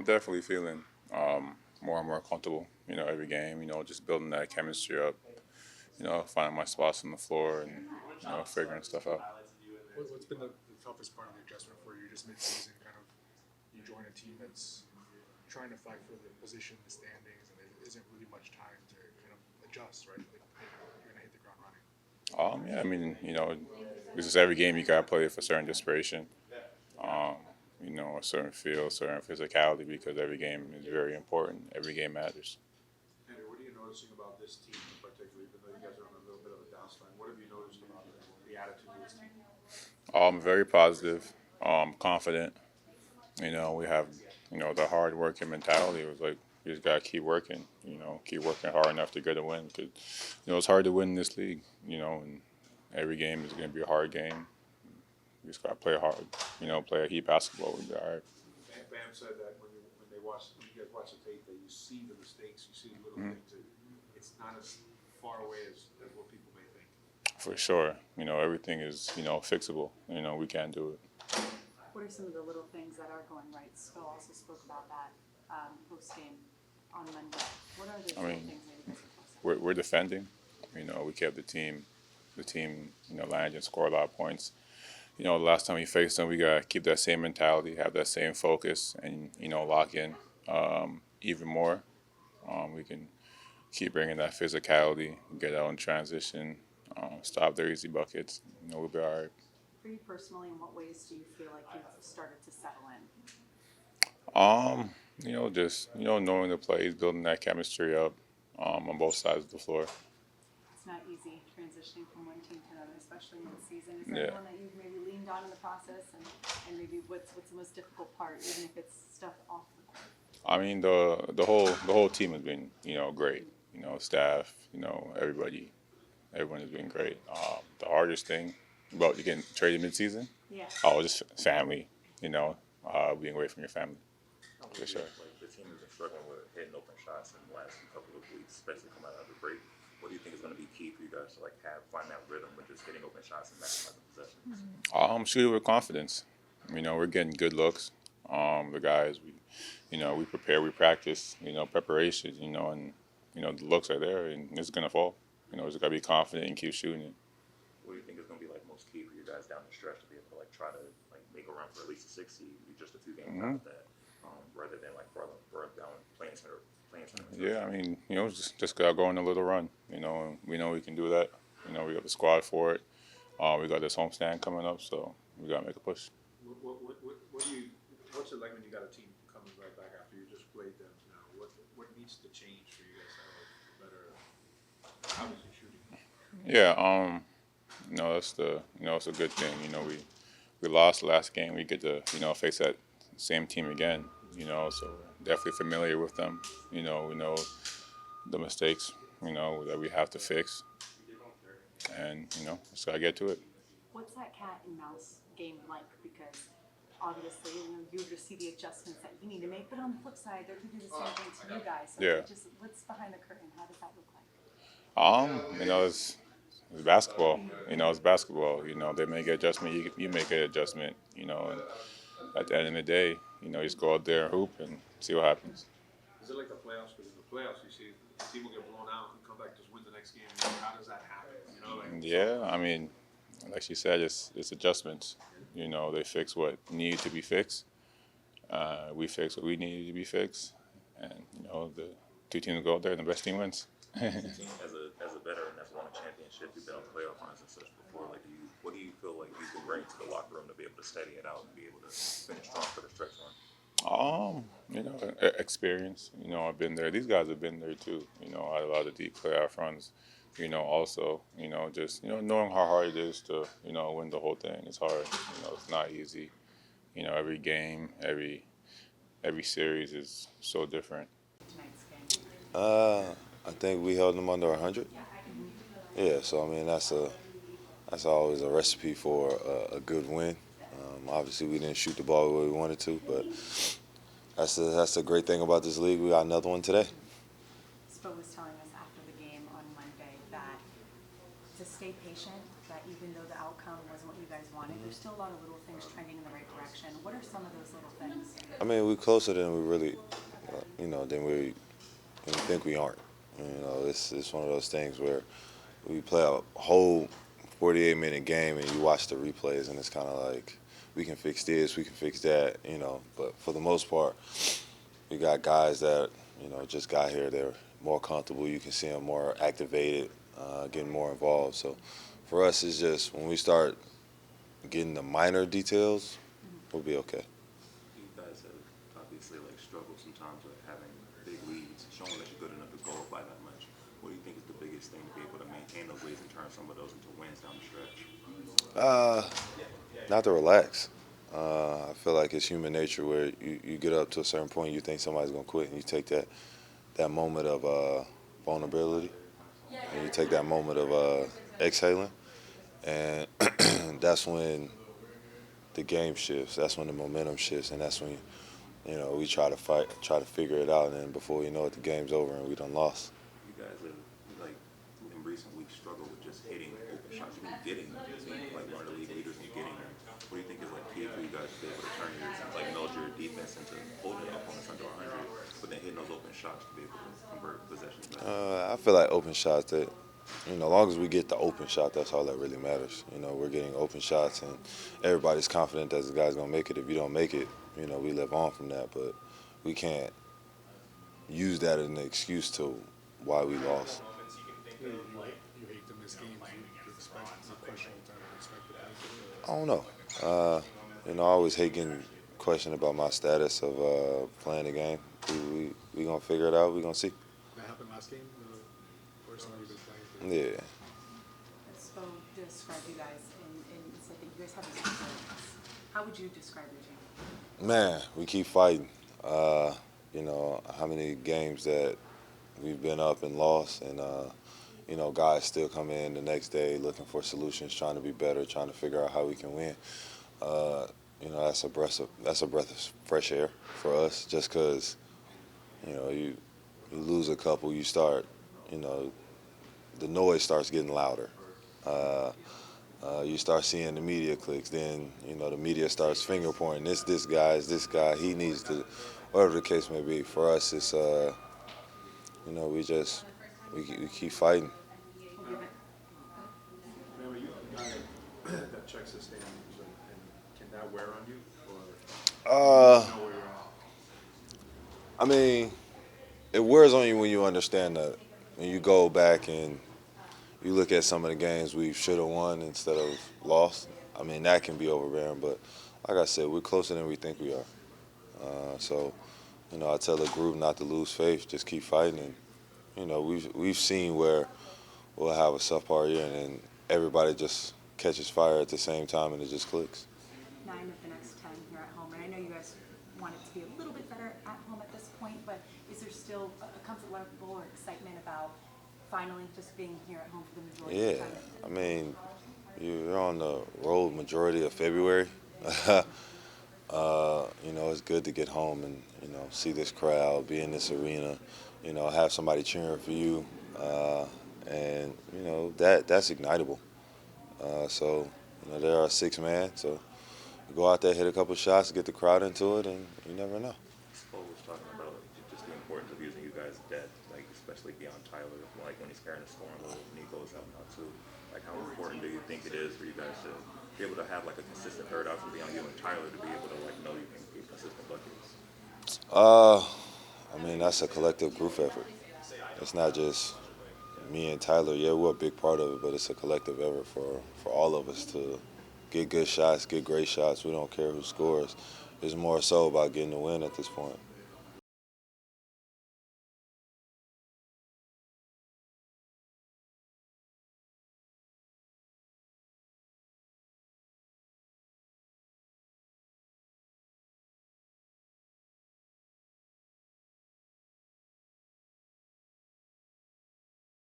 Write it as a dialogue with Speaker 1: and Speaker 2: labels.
Speaker 1: I'm definitely feeling more and more comfortable. Every game. Just building that chemistry up. Finding my spots on the floor and figuring stuff out.
Speaker 2: What's been the toughest part of the adjustment for you, just mid-season? Kind of, you join a team that's trying to fight for the position, the standings, and there isn't really much time to kind of adjust, right? Like, you're gonna hit the ground running.
Speaker 1: Yeah, I mean, this is every game you gotta play for certain desperation. Um, a certain feel, certain physicality, because every game is very important. Every game matters.
Speaker 3: Andrew, what are you noticing about this team in particular? Even though you guys are on a little bit of a downside, what have you noticed about the attitude of this team?
Speaker 1: Very positive, confident. We have, the hard working mentality. It was like you just gotta keep working. Keep working hard enough to get a win. Because it's hard to win in this league. And every game is gonna be a hard game. We just gotta play hard. Play a heat basketball. We'll be all right.
Speaker 3: Bam said that when you guys watch the tape, that you see the mistakes, you see the little things. It's not as far away as what people may think.
Speaker 1: For sure. Everything is fixable. We can do it.
Speaker 4: What are some of the little things that are going right? Sco also spoke about that post game on Monday. What are those little things that you guys are focusing on?
Speaker 1: We're defending. We kept the team, land and score a lot of points. The last time we faced them, we gotta keep that same mentality, have that same focus, and lock in even more. We can keep bringing that physicality, get out in transition, stop their easy buckets. We'll be all right.
Speaker 4: For you personally, in what ways do you feel like you've started to settle in?
Speaker 1: Just knowing the plays, building that chemistry up on both sides of the floor.
Speaker 4: It's not easy transitioning from one team to another, especially in the season. Is there anyone that you've maybe leaned on in the process, and maybe what's the most difficult part, even if it's stuff off the court?
Speaker 1: I mean, the whole team has been great. Staff, everyone has been great. The hardest thing about you getting traded midseason,
Speaker 4: Yeah.
Speaker 1: just family. Being away from your family. For sure.
Speaker 5: Like the team has been struggling with hitting open shots in the last couple of weeks, especially coming out of the break. What do you think is going to be key for you guys to find that rhythm with just hitting open shots and maximizing possessions?
Speaker 1: Shoot it with confidence. We're getting good looks. The guys, we prepare, we practice. Preparation. And the looks are there, and it's gonna fall. Just gotta be confident and keep shooting it.
Speaker 5: What do you think is going to be most key for you guys down the stretch to be able to try to make a run for at least a 6 seed? You're just a few games out of that, rather than further down playing center.
Speaker 1: Yeah, I mean, just gotta go on a little run. We know we can do that. We got the squad for it. We got this homestand coming up, so we gotta make a push.
Speaker 3: What's it like when you got a team coming right back after you just played them? What needs to change for you guys to have a better, obviously shooting?
Speaker 1: Yeah, it's a good thing. We lost the last game. We get to face that same team again. So definitely familiar with them. We know the mistakes that we have to fix, and just gotta get to it.
Speaker 4: What's that cat and mouse game like? Because obviously, you just see the adjustments that you need to make, but on the flip side, they're going to do the same thing to you guys. So
Speaker 1: Yeah.
Speaker 4: just what's behind the curtain? How does that look like?
Speaker 1: It's basketball. It's basketball. They make an adjustment. You make an adjustment. And at the end of the day, you just go out there and hoop and see what happens.
Speaker 3: Is it like the playoffs? Because in the playoffs, you see the team will get blown out and come back just win the next game. How does that happen?
Speaker 1: Yeah, I mean, like she said, it's adjustments. They fix what needed to be fixed. We fix what we needed to be fixed, and the two teams go out there and the best team wins.
Speaker 5: As a veteran that's won a championship, you've been on playoff runs and such before. What do you feel like you can bring to the locker room to be able to steady it out and be able to finish strong for the stretch run?
Speaker 1: Experience. I've been there. These guys have been there too. I had a lot of deep playoff runs. Also, just knowing how hard it is to win the whole thing. It's hard. It's not easy. Every game, every series is so different.
Speaker 4: Tonight's game.
Speaker 6: I think we held them under 100. Yeah, so I mean that's always a recipe for a good win. Obviously, we didn't shoot the ball the way we wanted to, but that's the great thing about this league. We got another one today.
Speaker 4: Spo was telling us after the game on Monday that to stay patient that even though the outcome wasn't what you guys wanted, there's still a lot of little things trending in the right direction. What are some of those little things?
Speaker 6: I mean, we're closer than we really, than we think we aren't. It's one of those things where we play a whole 48-minute game and you watch the replays and it's kind of like we can fix this, we can fix that, But for the most part, we got guys that just got here. They're more comfortable. You can see them more activated, getting more involved. So for us, it's just when we start getting the minor details, we'll be okay.
Speaker 5: You guys have obviously struggled sometimes with having big leads, showing that you're good enough to go up by that much. What do you think is the biggest thing to be able to maintain those leads and turn some of those into wins down the stretch?
Speaker 6: Not to relax. I feel like it's human nature where you get up to a certain point, you think somebody's gonna quit, and you take that moment of vulnerability, and you take that moment of exhaling, and that's when the game shifts. That's when the momentum shifts, and that's when we try to fight, try to figure it out, and then before you know it, the game's over and we done lost.
Speaker 5: You guys have, in recent weeks, struggled with just hitting open shots, even getting them. So you're one of the league leaders in getting them. What do you think is key for you guys to be able to turn your meld your defense into holding opponents under 100, but then hitting those open shots to be able to convert possessions back?
Speaker 6: I feel like open shots that, as long as we get the open shot, that's all that really matters. We're getting open shots, and everybody's confident that the guy's gonna make it. If you don't make it, we live on from that. But we can't use that as an excuse to why we lost.
Speaker 2: You hate to miss games. You expect the question all the time. You expect the
Speaker 6: I don't know. I always hate getting questioned about my status of playing the game. We gonna figure it out. We gonna see.
Speaker 2: That happened last game. The first time you've been playing.
Speaker 6: Yeah.
Speaker 4: So describe you guys, and so I think you guys have this resilience. How would you describe your team?
Speaker 6: Man, we keep fighting. How many games that we've been up and lost, and guys still come in the next day looking for solutions, trying to be better, trying to figure out how we can win. That's a breath of fresh air for us. Just because you lose a couple, you start, the noise starts getting louder. You start seeing the media clicks. Then the media starts finger pointing. This guy. He needs to, whatever the case may be. For us, it's we keep fighting.
Speaker 3: Remember, you a guy that checks the standings, and can that wear on you, or know where you're at?
Speaker 6: I mean, it wears on you when you understand that. When you go back and you look at some of the games we should have won instead of lost, I mean, that can be overbearing. But like I said, we're closer than we think we are. So I tell the group not to lose faith, just keep fighting. And we've seen where we'll have a subpar year and then everybody just catches fire at the same time and it just clicks.
Speaker 4: 9 of the next 10 here at home, and I know you guys want it to be a little bit better at home at this point, but is there still a comfort level or excitement about finally just being here at home for the majority of the time?
Speaker 6: I mean, you're on the road majority of February. It's good to get home and see this crowd, be in this arena, have somebody cheering for you, and that's ignitable. So there are 6 man, so you go out there, hit a couple shots, get the crowd into it, and you never know.
Speaker 5: Spo was talking about just the importance of using you guys' depth, especially beyond Tyler, when he's carrying the scoring load, Nico's out now too. How important do you think it is for you guys to be able to have a consistent third option beyond you and Tyler to be able to know you can get consistent buckets?
Speaker 6: I mean, that's a collective group effort. It's not just me and Tyler. Yeah, we're a big part of it, but it's a collective effort for all of us to get good shots, get great shots. We don't care who scores. It's more so about getting the win at this point.